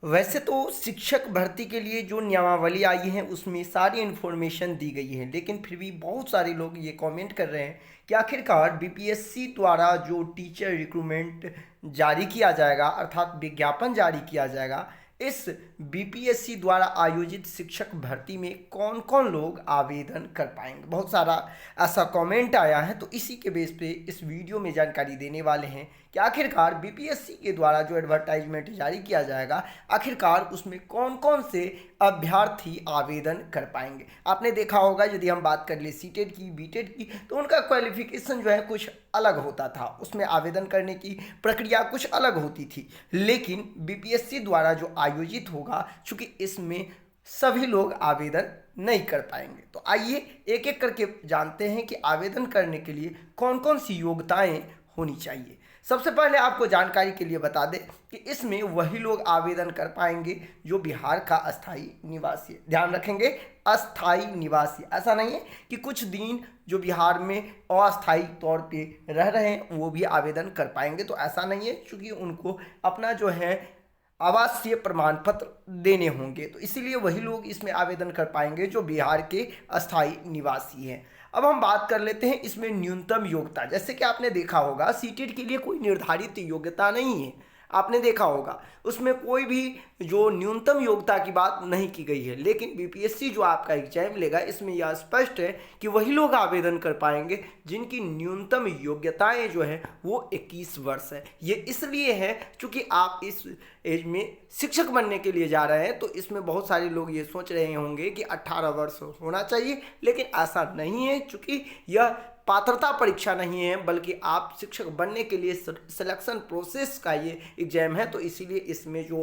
वैसे तो शिक्षक भर्ती के लिए जो नियमावली आई है उसमें सारी इन्फॉर्मेशन दी गई है, लेकिन फिर भी बहुत सारे लोग ये कमेंट कर रहे हैं कि आखिरकार बीपीएससी द्वारा जो टीचर रिक्रूटमेंट जारी किया जाएगा अर्थात विज्ञापन जारी किया जाएगा, इस बीपीएससी द्वारा आयोजित शिक्षक भर्ती में कौन कौन लोग आवेदन कर पाएंगे। बहुत सारा ऐसा कमेंट आया है, तो इसी के बेस पे इस वीडियो में जानकारी देने वाले हैं कि आखिरकार बीपीएससी के द्वारा जो एडवर्टाइजमेंट जारी किया जाएगा आखिरकार उसमें कौन कौन से अभ्यर्थी आवेदन कर पाएंगे। आपने देखा होगा, यदि हम बात कर ले सीटेट की, बीटेट की, तो उनका क्वालिफिकेशन जो है कुछ अलग होता था, उसमें आवेदन करने की प्रक्रिया कुछ अलग होती थी। लेकिन बीपीएससी द्वारा जो आयोजित होगा, चूंकि इसमें सभी लोग आवेदन नहीं कर पाएंगे, तो आइए एक एक करके जानते हैं कि आवेदन करने के लिए कौन कौन सी योग्यताएं होनी चाहिए। सबसे पहले आपको जानकारी के लिए बता दें कि इसमें वही लोग आवेदन कर पाएंगे जो बिहार का अस्थाई निवासी है। ध्यान रखेंगे, अस्थाई निवासी, ऐसा नहीं है कि कुछ दिन जो बिहार में अस्थाई तौर पे रह रहे हैं वो भी आवेदन कर पाएंगे, तो ऐसा नहीं है, क्योंकि उनको अपना जो है आवासीय प्रमाण पत्र देने होंगे, तो इसीलिए वही लोग इसमें आवेदन कर पाएंगे जो बिहार के अस्थाई निवासी हैं। अब हम बात कर लेते हैं इसमें न्यूनतम योग्यता। जैसे कि आपने देखा होगा सीटेट के लिए कोई निर्धारित योग्यता नहीं है, आपने देखा होगा उसमें कोई भी जो न्यूनतम योग्यता की बात नहीं की गई है। लेकिन बीपीएससी जो आपका एग्जाम लेगा इसमें यह स्पष्ट है कि वही लोग आवेदन कर पाएंगे जिनकी न्यूनतम योग्यताएं जो है वो 21 वर्ष है। ये इसलिए है क्योंकि आप इस एज में शिक्षक बनने के लिए जा रहे हैं, तो इसमें बहुत सारे लोग ये सोच रहे होंगे कि 18 वर्ष होना चाहिए, लेकिन ऐसा नहीं है, क्योंकि यह पात्रता परीक्षा नहीं है बल्कि आप शिक्षक बनने के लिए सिलेक्शन प्रोसेस का ये एग्जाम है, तो इसीलिए इसमें जो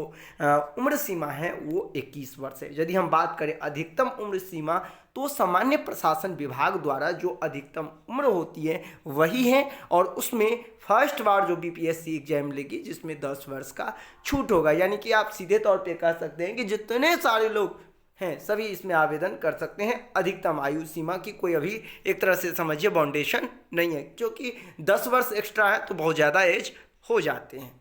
उम्र सीमा है वो 21 वर्ष है। यदि हम बात करें अधिकतम उम्र सीमा, तो सामान्य प्रशासन विभाग द्वारा जो अधिकतम उम्र होती है वही है, और उसमें फर्स्ट बार जो बीपीएससी एग्जाम लेगी जिसमें 10 वर्ष का छूट होगा। यानी कि आप सीधे तौर पे कह सकते हैं कि जितने सारे लोग हैं सभी इसमें आवेदन कर सकते हैं। अधिकतम आयु सीमा की कोई अभी एक तरह से समझिए बाउंडेशन नहीं है, क्योंकि 10 वर्ष एक्स्ट्रा है तो बहुत ज़्यादा एज हो जाते हैं।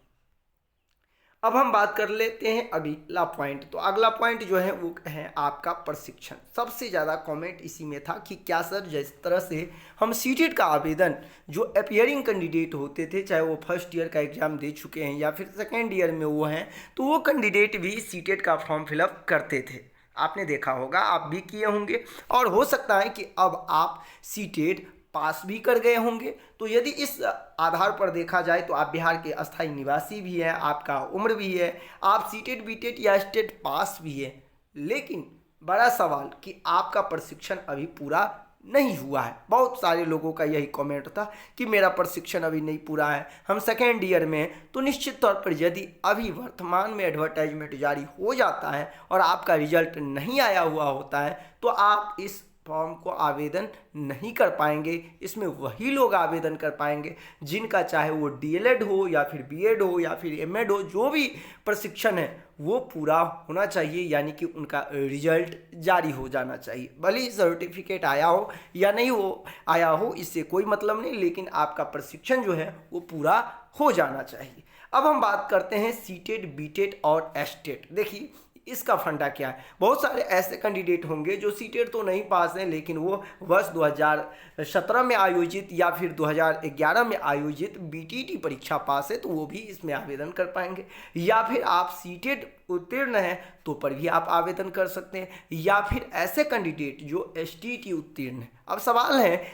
अब हम बात कर लेते हैं अगला पॉइंट। तो अगला पॉइंट जो है वो है आपका प्रशिक्षण। सबसे ज़्यादा कमेंट इसी में था कि क्या सर, जिस तरह से हम सीटेट का आवेदन जो अपियरिंग कैंडिडेट होते थे, चाहे वो फर्स्ट ईयर का एग्जाम दे चुके हैं या फिर सेकेंड ईयर में वो हैं, तो वो कैंडिडेट भी सीटेट का फॉर्म फिलअप करते थे। आपने देखा होगा, आप भी किए होंगे, और हो सकता है कि अब आप सीटेट पास भी कर गए होंगे। तो यदि इस आधार पर देखा जाए तो आप बिहार के अस्थायी निवासी भी हैं, आपका उम्र भी है, आप सीटेट बीटेट या स्टेट पास भी है, लेकिन बड़ा सवाल कि आपका प्रशिक्षण अभी पूरा नहीं हुआ है। बहुत सारे लोगों का यही कमेंट था कि मेरा प्रशिक्षण अभी नहीं पूरा है, हम सेकेंड ईयर में हैं। तो निश्चित तौर पर यदि अभी वर्तमान में एडवर्टाइजमेंट जारी हो जाता है और आपका रिजल्ट नहीं आया हुआ होता है, तो आप इस फॉर्म को आवेदन नहीं कर पाएंगे। इसमें वही लोग आवेदन कर पाएंगे जिनका चाहे वो डीएलएड हो या फिर बीएड हो या फिर एमएड हो, जो भी प्रशिक्षण है वो पूरा होना चाहिए, यानी कि उनका रिजल्ट जारी हो जाना चाहिए। भले ही सर्टिफिकेट आया हो या नहीं हो आया हो, इससे कोई मतलब नहीं, लेकिन आपका प्रशिक्षण जो है वो पूरा हो जाना चाहिए। अब हम बात करते हैं सीटेट, बीटेट और एस्टेट। देखिए इसका फंडा क्या है। बहुत सारे ऐसे कैंडिडेट होंगे जो सीटेट तो नहीं पास हैं, लेकिन वो वर्ष 2017 में आयोजित या फिर 2011 में आयोजित बीटीटी परीक्षा पास है, तो वो भी इसमें आवेदन कर पाएंगे। या फिर आप सीटेट उत्तीर्ण हैं तो पर भी आप आवेदन कर सकते हैं, या फिर ऐसे कैंडिडेट जो एसटीटी उत्तीर्ण है। अब सवाल है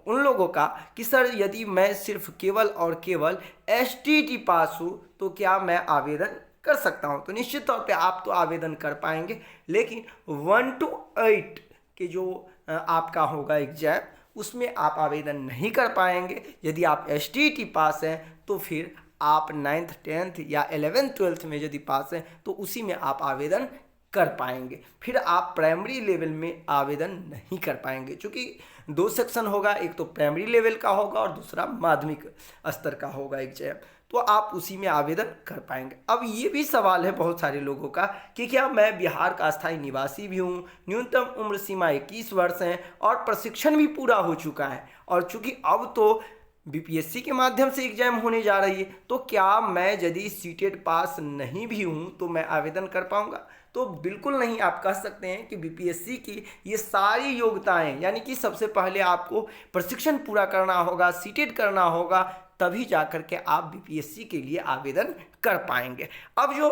उन लोगों का कि सर, यदि मैं सिर्फ केवल और केवल एसटीटी पास हूँ तो क्या मैं आवेदन कर सकता हूं? तो निश्चित तौर पे आप तो आवेदन कर पाएंगे, लेकिन 1 to 8 के जो आपका होगा एग्जाम उसमें आप आवेदन नहीं कर पाएंगे। यदि आप एसटीटी पास हैं तो फिर आप 9th 10th या 11th 12th में यदि पास हैं तो उसी में आप आवेदन कर पाएंगे। फिर आप प्राइमरी लेवल में आवेदन नहीं कर पाएंगे, क्योंकि 2 सेक्शन होगा, एक तो प्राइमरी लेवल का होगा और दूसरा माध्यमिक स्तर का होगा एग्जाम, तो आप उसी में आवेदन कर पाएंगे। अब ये भी सवाल है बहुत सारे लोगों का कि क्या मैं बिहार का अस्थायी निवासी भी हूँ, न्यूनतम उम्र सीमा 21 वर्ष है और प्रशिक्षण भी पूरा हो चुका है, और चूंकि अब तो बीपीएससी के माध्यम से एग्जाम होने जा रही है, तो क्या मैं यदि सीटेट पास नहीं भी हूँ तो मैं आवेदन कर पाऊँगा? तो बिल्कुल नहीं। आप कह सकते हैं कि बीपीएससी की ये सारी योग्यताएं, यानी कि सबसे पहले आपको प्रशिक्षण पूरा करना होगा, सीटेट करना होगा, तभी जा कर के आप बीपीएससी के लिए आवेदन कर पाएंगे। अब जो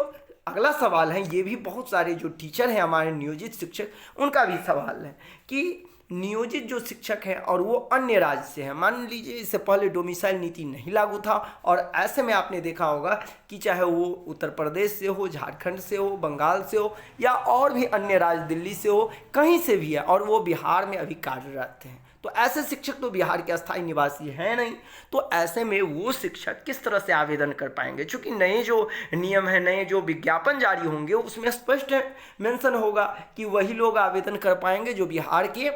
अगला सवाल है, ये भी बहुत सारे जो टीचर हैं हमारे नियोजित शिक्षक, उनका भी सवाल है कि नियोजित जो शिक्षक हैं और वो अन्य राज्य से हैं, मान लीजिए इससे पहले डोमिसाइल नीति नहीं लागू था, और ऐसे में आपने देखा होगा कि चाहे वो उत्तर प्रदेश से हो, झारखंड से हो, बंगाल से हो, या और भी अन्य राज्य, दिल्ली से हो, कहीं से भी है, और वो बिहार में अभी कार्यरत हैं, तो ऐसे शिक्षक तो बिहार के अस्थायी निवासी हैं नहीं। तो ऐसे में वो शिक्षक किस तरह से आवेदन कर पाएंगे? चूंकि नए जो नियम है, नए जो विज्ञापन जारी होंगे, उसमें स्पष्ट मेंशन होगा कि वही लोग आवेदन कर पाएंगे जो बिहार के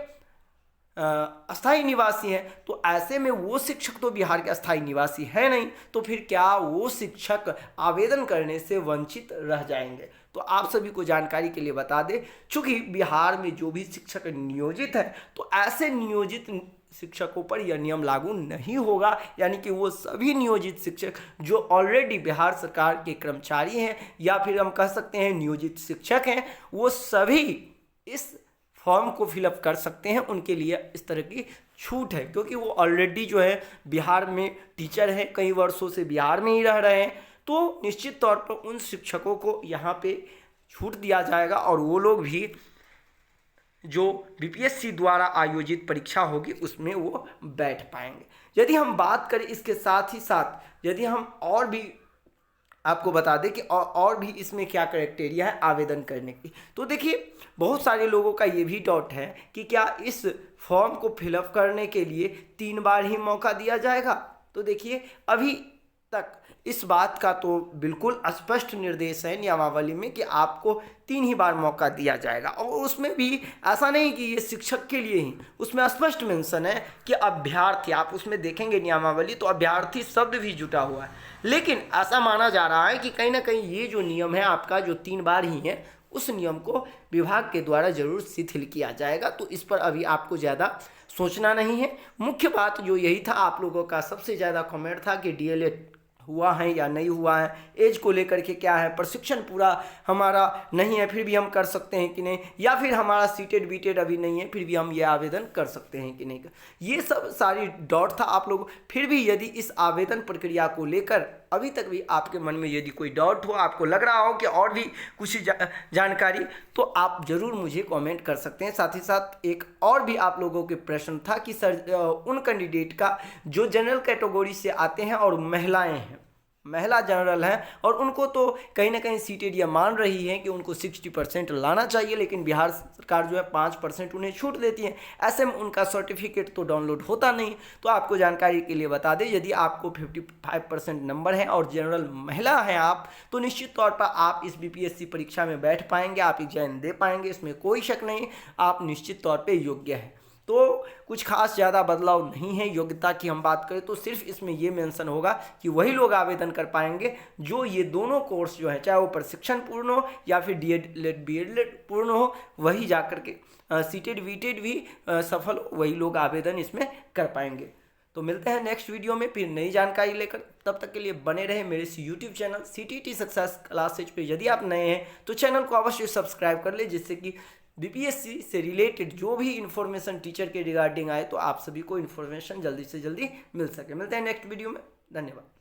अस्थायी निवासी हैं। तो ऐसे में वो शिक्षक तो बिहार के अस्थायी निवासी है नहीं, तो फिर क्या वो शिक्षक आवेदन करने से वंचित रह जाएंगे? तो आप सभी को जानकारी के लिए बता दें, चूंकि बिहार में जो भी शिक्षक नियोजित है, तो ऐसे नियोजित शिक्षकों पर यह नियम लागू नहीं होगा, यानी कि वो सभी नियोजित शिक्षक जो ऑलरेडी बिहार सरकार के कर्मचारी हैं, या फिर हम कह सकते हैं नियोजित शिक्षक हैं, वो सभी इस फॉर्म को फिलअप कर सकते हैं। उनके लिए इस तरह की छूट है, क्योंकि वो ऑलरेडी जो है बिहार में टीचर हैं, कई वर्षों से बिहार में ही रह रहे हैं, तो निश्चित तौर पर उन शिक्षकों को यहाँ पे छूट दिया जाएगा, और वो लोग भी जो बीपीएससी द्वारा आयोजित परीक्षा होगी उसमें वो बैठ पाएंगे। यदि हम बात करें इसके साथ ही साथ, यदि हम और भी आपको बता दें कि और भी इसमें क्या क्राइटेरिया है आवेदन करने की, तो देखिए बहुत सारे लोगों का ये भी डाउट है कि क्या इस फॉर्म को फिलअप करने के लिए 3 बार ही मौका दिया जाएगा? तो देखिए अभी तक इस बात का तो बिल्कुल स्पष्ट निर्देश है नियमावली में कि आपको 3 ही बार मौका दिया जाएगा, और उसमें भी ऐसा नहीं कि ये शिक्षक के लिए ही, उसमें स्पष्ट मेंशन है कि अभ्यर्थी, आप उसमें देखेंगे नियमावली तो अभ्यर्थी शब्द भी जुटा हुआ है, लेकिन ऐसा माना जा रहा है कि कहीं ना कहीं ये जो नियम है आपका जो 3 बार ही है, उस नियम को विभाग के द्वारा जरूर शिथिल किया जाएगा। तो इस पर अभी आपको ज़्यादा सोचना नहीं है। मुख्य बात जो यही था, आप लोगों का सबसे ज़्यादा कमेंट था कि डीएलएड हुआ है या नहीं हुआ है, एज को लेकर के क्या है, प्रशिक्षण पूरा हमारा नहीं है फिर भी हम कर सकते हैं कि नहीं, या फिर हमारा सीटेड बीटेड अभी नहीं है फिर भी हम ये आवेदन कर सकते हैं कि नहीं। ये सब सारी डाउट था आप लोग। फिर भी यदि इस आवेदन प्रक्रिया को लेकर अभी तक भी आपके मन में यदि कोई डाउट हो, आपको लग रहा हो कि और भी कुछ जानकारी, तो आप ज़रूर मुझे कमेंट कर सकते हैं। साथ ही साथ एक और भी आप लोगों के प्रश्न था कि सर उन कैंडिडेट का जो जनरल कैटेगरी से आते हैं और महिलाएं हैं, महिला जनरल हैं, और उनको तो कहीं ना कहीं सीटेड ये मान रही है कि उनको 60% लाना चाहिए, लेकिन बिहार सरकार जो है 5% उन्हें छूट देती है। ऐसे में उनका सर्टिफिकेट तो डाउनलोड होता नहीं। तो आपको जानकारी के लिए बता दें, यदि आपको 55% नंबर है और जनरल महिला हैं आप, तो निश्चित तौर पर आप इस बीपीएससी परीक्षा में बैठ पाएंगे, आप एग्जाम दे पाएंगे, इसमें कोई शक नहीं। आप निश्चित तौर पर योग्य हैं। तो कुछ खास ज़्यादा बदलाव नहीं है। योग्यता की हम बात करें तो सिर्फ इसमें ये मेंशन होगा कि वही लोग आवेदन कर पाएंगे जो ये दोनों कोर्स जो है, चाहे वो प्रशिक्षण पूर्ण हो या फिर डीएलएड बीएड पूर्ण हो, वही जाकर के सीटेड वीटेड भी सफल, वही लोग आवेदन इसमें कर पाएंगे। तो मिलते हैं नेक्स्ट वीडियो में फिर नई जानकारी लेकर। तब तक के लिए बने रहे मेरे इस YouTube channel CTT success classes पे। यदि आप नए हैं तो चैनल को अवश्य सब्सक्राइब कर ले, जिससे कि बीपीएससी से रिलेटेड जो भी इन्फॉर्मेशन टीचर के रिगार्डिंग आए तो आप सभी को इन्फॉर्मेशन जल्दी से जल्दी मिल सके। मिलते हैं नेक्स्ट वीडियो में। धन्यवाद।